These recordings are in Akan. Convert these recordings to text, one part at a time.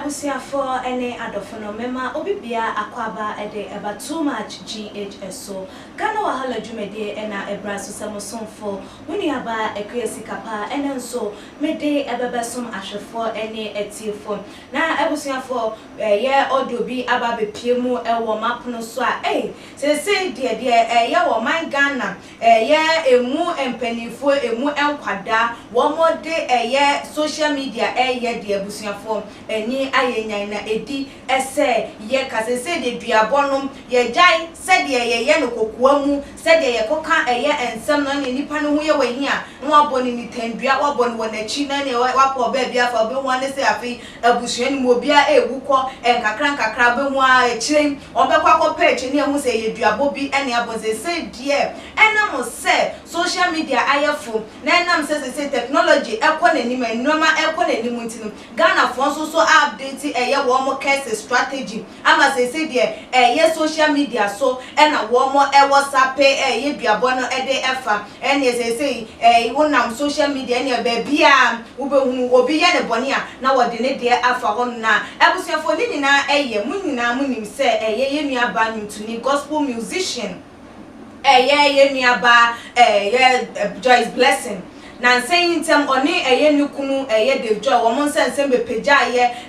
abusuafo ene adofo mema obibia akwaba ede eba too much GHS so Ghana wahala dwumede ena ebraso samosonfo woni aba ekwesi kapa ene nso mede ebebesom ahwefo ene etiefo na abusuafo ye odobi aba bepiemu ewo mapono so a sese de ye wo man Ghana ye emu empanifo emu enkwada wo mode ye social media ye de abusuafo eni ayenyan na edi ese ye kasese de duabonom ye jai se de ye no kokoa mu se de ye koka ye ensem no ne nipa no ho ye wahi a no aboni ni tandua waboni wonachi na ne wapo ba bia fa be ho ne se afi abusuani mu obia ewukọ enkakra be ho a echiren obekwa ko page ne hu se ye duabo bi ene abonse se de enam se social media ayefo na enam se technology ekọ nanim enoma ekọ nanim ntino Ghana for so update eye wo mo case strategy ama se de eye social media so ena wo mo WhatsApp eye duabo no ede efa ene se wonam social media ene ba bia wo be hu obi ye ne bone a na wo de ne de afa ho na abusuafo ni nyina eye munyina munim se eye ye nuaba ntuni gospel musician ye nuaba Joyce Blessing na saying tem oni nukunu Dave Joy wo mon sensem be peja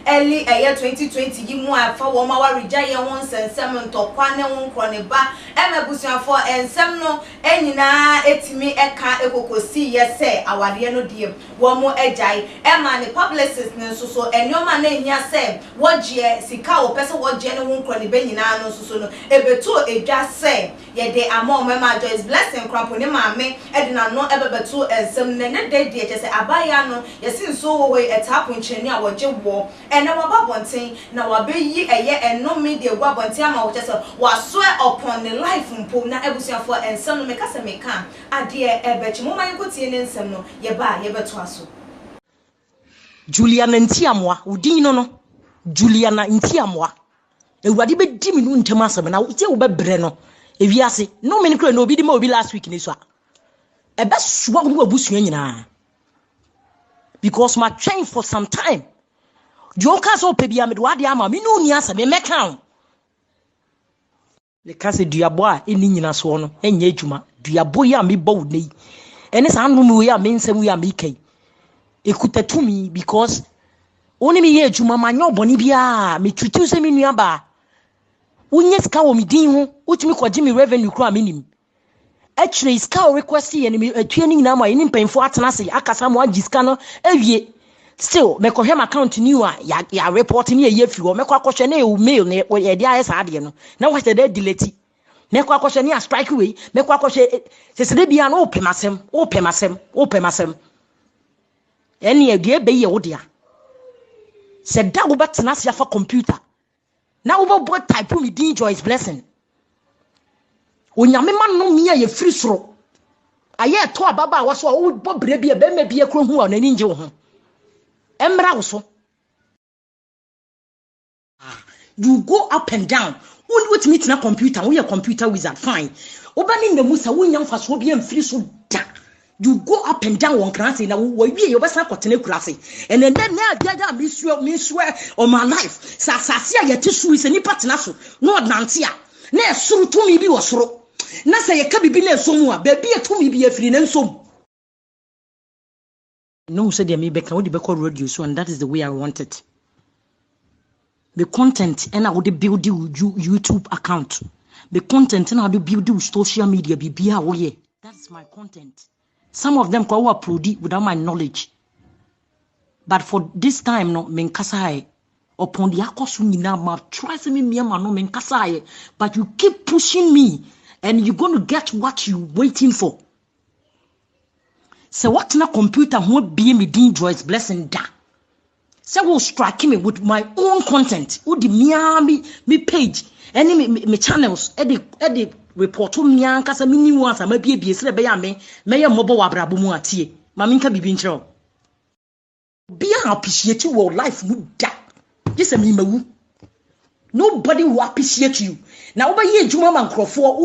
early 2020 yimu afa wo ma warija won sensem ntokwa ne won kro ne ba emebusuafo ensem no enyina etimi eka ekokosi se awade no die wo mo ejai ema ne publicist ne so enyoma na ehia se wogie sika wo pese wogie ne won kro ne be nyina no so no ebeto edwa se ye de amon mema Joyce Blessing krapo ne maame edina no ebebeto ensem ne de chese abaya no yesin so wo etapo ncheni a woje wo ene wababonten na wabeyi eno media gwabonten ama wo chese waso upon the life mpo na ebusuafo ensem no mekasa meka ade ebechi mo man kotie ne ensem no ye ba ye beto aso Juliana Ntiamwa udin no Juliana Ntiamwa ewade be di mi no ntem asem na wo tie wo bebre no ewiase no me nkra no obi di ma obi last week ni so a ebe suwa wo abusua nyina because my train for some time you can so pe bia me do ade ama me no ni asa me meka le kase duabo a eni nyina so no enye adwuma duabo ya me bawo nei ene sa anu me ya me nsem ya me kai ekutatumi because oni me ye adwuma ma nyo boni bia me tutu se me nuaba unye ska wo me din ho utumi kwaji me revenue kro aminim actually is ka request ye ni atue ni nyina ma ni mpanfo atena se akasa mo agiska no awie still me kohwe account ni wa ya report ni ye fi wo me kwa kohwe na e mail na ye dia esa ade no na wa de delete me kwa kohwe ni a strike way me kwa kohwe se de bia no opemasem eni e de be ye wo dia se da wo betena se afa computer na wo bo type mi din Joyce Blessing onyame ma no mia ye free soro aye to ababa waso wo bobre bia be ma bia kro hu onani nje wo ho emra wo so you go up and down what meet na computer we a computer wizard fine obani ndemu sa wonya mfaso bia mfiri so da you go up and down one class na wo wie yo besa kotene kurase and then na dia me swear on my life sa a yete su ise ni partner so no nante a na esuru tumi bi wo soro na say ka bibi na esomu a ba bi etumi bi afiri na nsom no said me be can we be call radio so and that is the way I want it the content and I would build YouTube account the content and I would build social media bibia wo ye that's my content some of them go upload without my knowledge but for this time no men kasa upon the akosu nyina ma try me ma no men kasa but you keep pushing me and you're going to get what you're waiting for. So what na computer won't be me doing Joyce Blessing da. So will strike me with my own content. Would the me page any me channels edit report to me and kasa mini once I may be me mobile wabrabu mu atie. Maminka bibi nchro. Be appreciate your life mu da. Just a me mawu. Nobody will appreciate you. Now over here, Juma man crofo,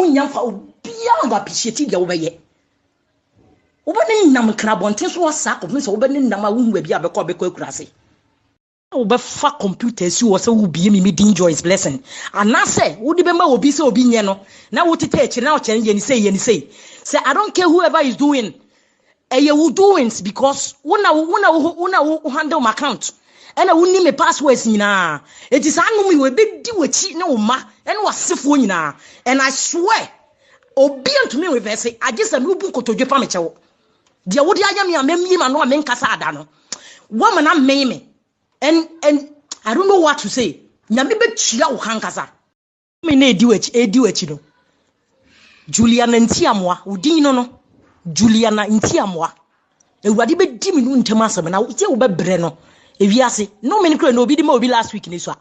beyond appreciate you over here. Opening Nam Crabon, Tesla sack of Miss Opening Nama womb be a beco crassi. Obefa computers you say will be me Joyce blessing. And na say would be ma obi say obi nye no. Na wo tete echi na o chen ye ni say. Say I don't care whoever is doing. You will doings because una handle my account. And I wouldn't me passwords nyina. It is anu we be di wechi na oma and wasifo nyina. And I swear obi to me we say I just am ubu kotodwe pa mechewo. Dia wodi aya me amemi ma no amenkasa ada no. Woman am me. And I don't know what to say. Nyame be tua wo hankasa. Me na edi wechi no. Juliana Ntiamwa, udin no. Juliana Ntiamwa. Ewurade be di me no ntem asem na wo tie wo be bre no. Ewiase no me nkro na obi di ma obi last week ni so a.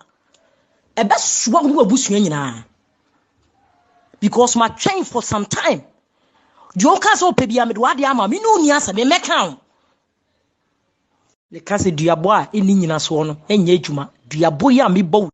Ebe suwa wo abusua nyina. Because my train for some time. Joka so pe bia me do ade ama me no ni asem me meka. Le kase duabo a eni nyina so no enye adwuma duabo ya me bow.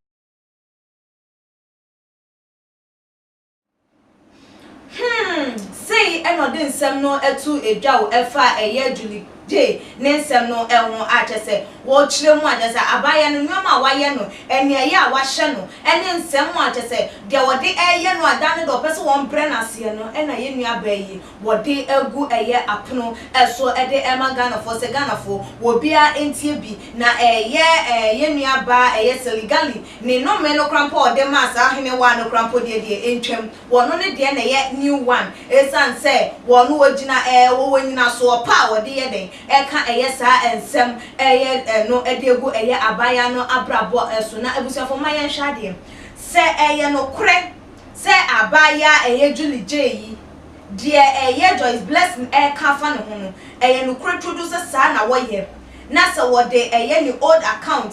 Say eno den sem no etu edwa wo efa eye Julie J nensem no ehun achese wo chire mu achese abaya no nyoma waye no ene eye a wahye no ene nsem mu achese de wode eye no adane do pese won bre na se no ena ye nua bayi wode egu eye apono eso ede emagana fo se gana fo wo bia entie bi na ye nua ba eye seligali ni no me no krampo ode masa hene wa no krampo de entwem wono ne de na ye new one esan se wono wogina wo wonyina so pa wode ye den eka eye sa ensem eye no edegu eye abaya no abrabo eso na ebusuafo mayen hwade se eye no kure se abaya eye Julie J yi de eye Joyce blessing eka fa no ho no eye no kure produce sa na woye na se wode eye ni old account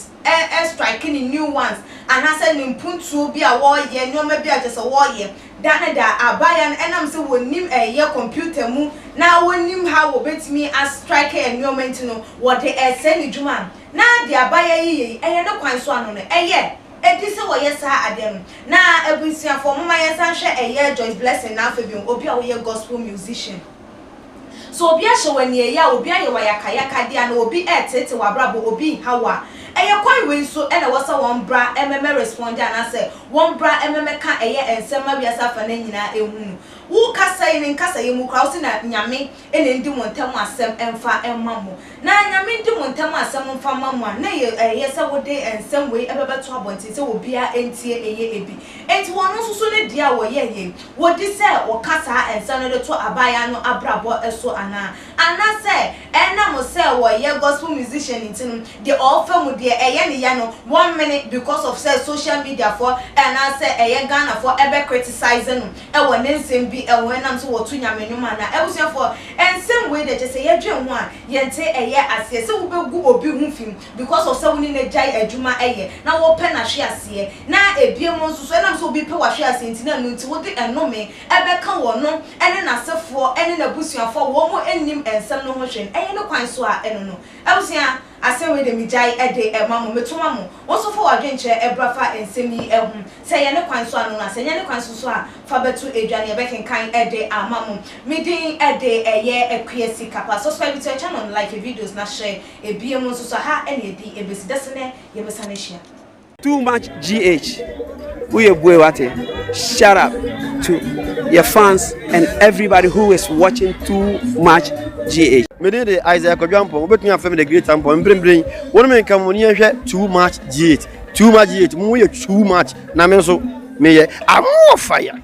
striking in new ones and asa ni mpuntu bi a woye ni o ma bi a just woye dane da abaya enam se wonim eye computer mu na wonim ha wo betimi as strike environment no wode send djuma na de abaya yi eye no kwan so ano no eye edi se wo yesa ade no na ebusiafo mama yesa hwe eye Joyce blessing na afa bi obi a wo ye gospel musician so obi a hwe wanie ya obi a ye wa yakaya dia na obi etete wa brabo obi hawa eye kwai we so ena wasa won bra ememe respond ana se won bra ememe ka eye ensema bia safa na nyina ehunu wo kasa yin nkasa yemu kra wo na nyame ene ndi montam asem emfa emmamo na nyame ndi montam asem emfa mamo na ye se wode ensem we ebebeto abonti se obi a entie eye ebi enti wono susu ne dia wo ye wodi se wo kasa ensem no de to abaya no abrabo eso ana se ena mo se wo ye gospel musician intinu the offer mu de eye ne ya no 1 minute because of say social media for and say eye Ghana for ebe criticizing e wo ne nsem bi e wo nam so wo tu nyame nyuma na e busia for ensem we de say ye dwen ho a ye nte eye ase se wo begu obi hu fim because of say woni na jai adwuma eye na wo pe na hwe ase na ebiem nso so nam so obi pe wa hwe ase ntina no nti wo de enome ebe ka wo no ene na sefo ene na busia for wo mo enim ensem no ho hwen eye no kwan so a eno no e busia ase we de mi jai ede emamo metoma mo wonso fo wadwenche ebrafa ensemi ehun se ye ne kwan so anu na se ye ne kwan so a fa betu edwane e bekenkan ede amamo midin ede eye ekwesi kapa subscribe to our channel like videos na share ebiem nso so ha ene edi ebesi desene ye besane share Too much GH. Shout out to your fans and everybody who is watching Too Much GH. Me dey Isaiah Kodwampo, obetun afem the great ampo mbrembren. Wonu me nka mo ni ehwe Too Much GH. Too Much GH. Mo ye too much. Na me so me ye amo fire.